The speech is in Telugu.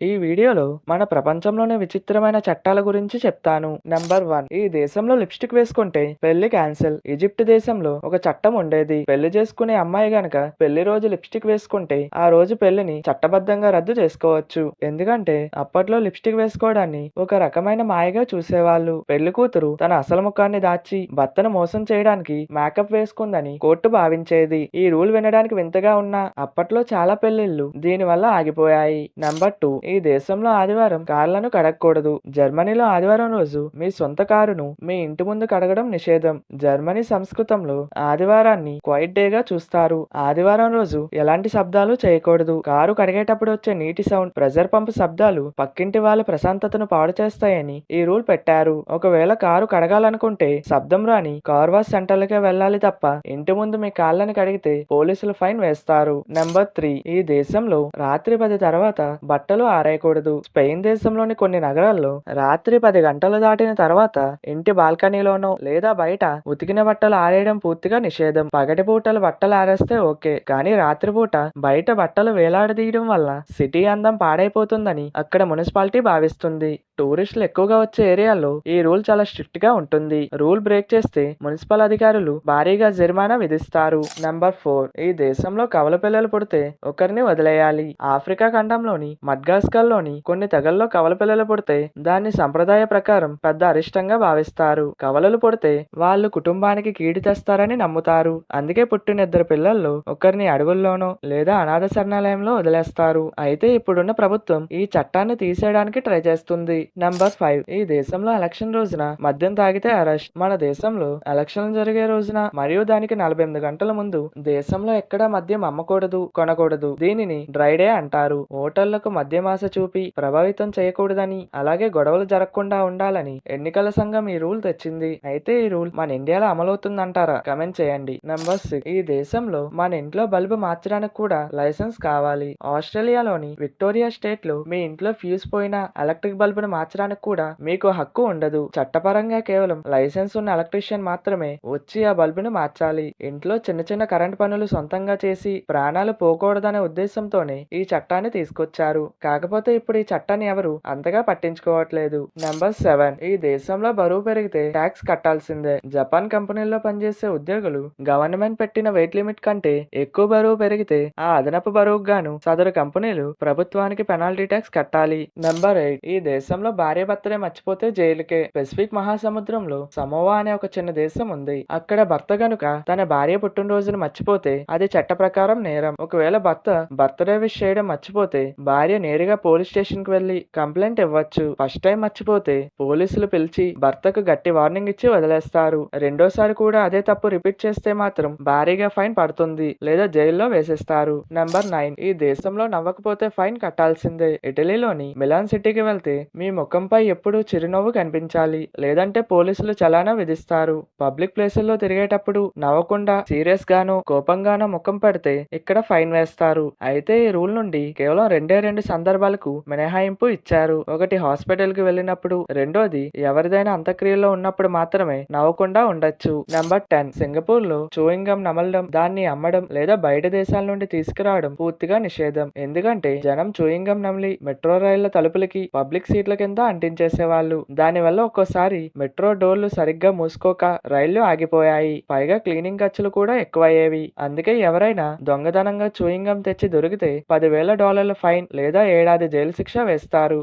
ఈ వీడియోలో మన ప్రపంచంలోనే విచిత్రమైన చట్టాల గురించి చెప్తాను. నంబర్ 1, ఈ దేశంలో లిప్స్టిక్ వేసుకుంటే పెళ్లి క్యాన్సిల్. ఈజిప్ట్ దేశంలో ఒక చట్టం ఉండేది. పెళ్లి చేసుకునే అమ్మాయి గనక పెళ్లి రోజు లిప్స్టిక్ వేసుకుంటే ఆ రోజు పెళ్లిని చట్టబద్ధంగా రద్దు చేసుకోవచ్చు. ఎందుకంటే అప్పట్లో లిప్స్టిక్ వేసుకోవడాన్ని ఒక రకమైన మాయగా చూసేవాళ్ళు. పెళ్లి కూతురు తన అసలు ముఖాన్ని దాచి భర్తను మోసం చేయడానికి మేకప్ వేసుకుందని కోర్టు భావించేది. ఈ రూల్ వినడానికి వింతగా ఉన్నా అప్పట్లో చాలా పెళ్లిళ్లు దీనివల్ల ఆగిపోయాయి. నంబర్ 2, ఈ దేశంలో ఆదివారం కార్లను కడగకూడదు. జర్మనీలో ఆదివారం రోజు మీ సొంత కారును మీ ఇంటి ముందు కడగడం నిషేధం. జర్మనీ సంస్కృతంలో ఆదివారాన్ని క్వైట్ డేగా చూస్తారు. ఆదివారం రోజు ఎలాంటి శబ్దాలు చేయకూడదు. కారు కడిగేటప్పుడు వచ్చే నీటి సౌండ్, ప్రెజర్ పంప్ శబ్దాలు పక్కింటి వాళ్ళ ప్రశాంతతను పాడు చేస్తాయని ఈ రూల్ పెట్టారు. ఒకవేళ కారు కడగాలనుకుంటే శబ్దం రాని కార్ వాష్ సెంటర్లకే వెళ్ళాలి తప్ప ఇంటి ముందు మీ కాళ్ళని కడిగితే పోలీసులు ఫైన్ వేస్తారు. నెంబర్ 3, ఈ దేశంలో రాత్రి 10 తర్వాత బట్టలు ఆరేయకూడదు. స్పెయిన్ దేశంలోని కొన్ని నగరాల్లో రాత్రి 10 గంటలు దాటిన తర్వాత ఇంటి బాల్కనీలోనో లేదా బయట ఉతికిన బట్టలు ఆరేయడం పూర్తిగా నిషేధం. పగటిపూటలు బట్టలు ఆరేస్తే ఓకే, కానీ రాత్రిపూట బయట బట్టలు వేలాడదీయడం వల్ల సిటీ అందం పాడైపోతుందని అక్కడ మున్సిపాలిటీ భావిస్తుంది. టూరిస్టులు ఎక్కువగా వచ్చే ఏరియాల్లో ఈ రూల్ చాలా స్ట్రిక్ట్ గా ఉంటుంది. రూల్ బ్రేక్ చేస్తే మున్సిపల్ అధికారులు భారీగా జరిమానా విధిస్తారు. నంబర్ 4, ఈ దేశంలో కవల పిల్లలు పుడితే ఒకరిని వదిలేయాలి. ఆఫ్రికా ఖండంలోని మడ్గాస్కర్ లోని కొన్ని తెగల్లో కవల పిల్లలు పుడితే దాన్ని సంప్రదాయ ప్రకారం పెద్ద అరిష్టంగా భావిస్తారు. కవలలు పుడితే వాళ్ళు కుటుంబానికి కీడు తెస్తారని నమ్ముతారు. అందుకే పుట్టిన 2 పిల్లల్లో ఒకరిని అడవుల్లోనో లేదా అనాథ శరణాలయంలో వదిలేస్తారు. అయితే ఇప్పుడున్న ప్రభుత్వం ఈ చట్టాన్ని తీసేయడానికి ట్రై చేస్తుంది. నంబర్ 5, ఈ దేశంలో ఎలక్షన్ రోజున మద్యం తాగితే అరెస్ట్. మన దేశంలో ఎలక్షన్ జరిగే రోజున మరియు దానికి 48 గంటల ముందు దేశంలో ఎక్కడా మద్యం అమ్మకూడదు, కొనకూడదు. దీనిని డ్రై డే అంటారు. ఓటర్లకు మద్యమాస చూపి ప్రభావితం చేయకూడదని, అలాగే గొడవలు జరగకుండా ఉండాలని ఎన్నికల సంఘం ఈ రూల్ తెచ్చింది. అయితే ఈ రూల్ మన ఇండియాలో అమలవుతుందంటారా? కమెంట్ చేయండి. నంబర్ 6, ఈ దేశంలో మన ఇంట్లో బల్బు మార్చడానికి కూడా లైసెన్స్ కావాలి. ఆస్ట్రేలియాలోని విక్టోరియా స్టేట్ లో మీ ఇంట్లో ఫ్యూజ్ పోయిన ఎలక్ట్రిక్ బల్బును మార్చడానికి కూడా మీకు హక్కు ఉండదు. చట్టపరంగా కేవలం లైసెన్స్ ఉన్న ఎలక్ట్రీషియన్ మాత్రమే వచ్చి ఆ బల్బును మార్చాలి. ఇంట్లో చిన్న చిన్న కరెంట్ పనులు సొంతంగా చేసి ప్రాణాలు పోకూడదనే ఉద్దేశంతోనే ఈ చట్టాన్ని తీసుకొచ్చారు. కాకపోతే ఇప్పుడు ఈ చట్టాన్ని ఎవరు అంతగా పట్టించుకోవట్లేదు. నెంబర్ 7, ఈ దేశంలో బరువు పెరిగితే ట్యాక్స్ కట్టాల్సిందే. జపాన్ కంపెనీల్లో పనిచేసే ఉద్యోగులు గవర్నమెంట్ పెట్టిన వెయిట్ లిమిట్ కంటే ఎక్కువ బరువు పెరిగితే ఆ అదనపు బరువుకు గాను సదరు కంపెనీలు ప్రభుత్వానికి పెనాల్టీ ట్యాక్స్ కట్టాలి. నెంబర్ 8, ఈ దేశంలో భార్య భర్తలే మర్చిపోతే జైలుకే. పెసిఫిక్ మహాసముద్రంలో సమోవా అనే ఒక చిన్న దేశం ఉంది. అక్కడ భర్త గనుక తన భార్య పుట్టినరోజును మర్చిపోతే అది చట్ట ప్రకారం నేరం. ఒకవేళ భర్త బర్త్డే విష్ చేయడం మర్చిపోతే భార్య నేరుగా పోలీస్ స్టేషన్ కి వెళ్లి కంప్లైంట్ ఇవ్వచ్చు. ఫస్ట్ టైం మర్చిపోతే పోలీసులు పిలిచి భర్తకు గట్టి వార్నింగ్ ఇచ్చి వదిలేస్తారు. రెండోసారి కూడా అదే తప్పు రిపీట్ చేస్తే మాత్రం భారీగా ఫైన్ పడుతుంది లేదా జైల్లో వేసేస్తారు. నెంబర్ 9, ఈ దేశంలో నవ్వకపోతే ఫైన్ కట్టాల్సిందే. ఇటలీలోని మిలాన్ సిటీకి వెళ్తే మీ ముఖంపై ఎప్పుడూ చిరునవ్వు కనిపించాలి, లేదంటే పోలీసులు చలానా విధిస్తారు. పబ్లిక్ ప్లేసుల్లో తిరిగేటప్పుడు నవ్వకుండా సీరియస్ గానో కోపంగానో ముఖం పెడితే ఇక్కడ ఫైన్ వేస్తారు. అయితే ఈ రూల్ నుండి కేవలం 2 సందర్భాలకు మినహాయింపు ఇచ్చారు. ఒకటి హాస్పిటల్ కి వెళ్ళినప్పుడు, రెండోది ఎవరిదైనా అంత్యక్రియలో ఉన్నప్పుడు మాత్రమే నవ్వకుండా ఉండొచ్చు. నెంబర్ 10, సింగపూర్ లో చూయింగ్ గమ్ నమలడం, దాన్ని అమ్మడం లేదా బయట దేశాల నుండి తీసుకురావడం పూర్తిగా నిషేధం. ఎందుకంటే జనం చూయింగ్ గమ్ నమిలి మెట్రో రైళ్ల తలుపులకి, పబ్లిక్ సీట్ల కింద అంటించేసేవాళ్ళు. దానివల్ల ఒక్కోసారి మెట్రో డోర్లు సరిగ్గా మూసుకోక రైళ్లు ఆగిపోయాయి. పైగా క్లీనింగ్ ఖర్చులు కూడా ఎక్కువయ్యేవి. అందుకే ఎవరైనా దొంగతనంగా చూయింగ్ గమ్ తెచ్చి దొరికితే $10,000 ఫైన్ లేదా ఏడాది జైలు శిక్ష వేస్తారు.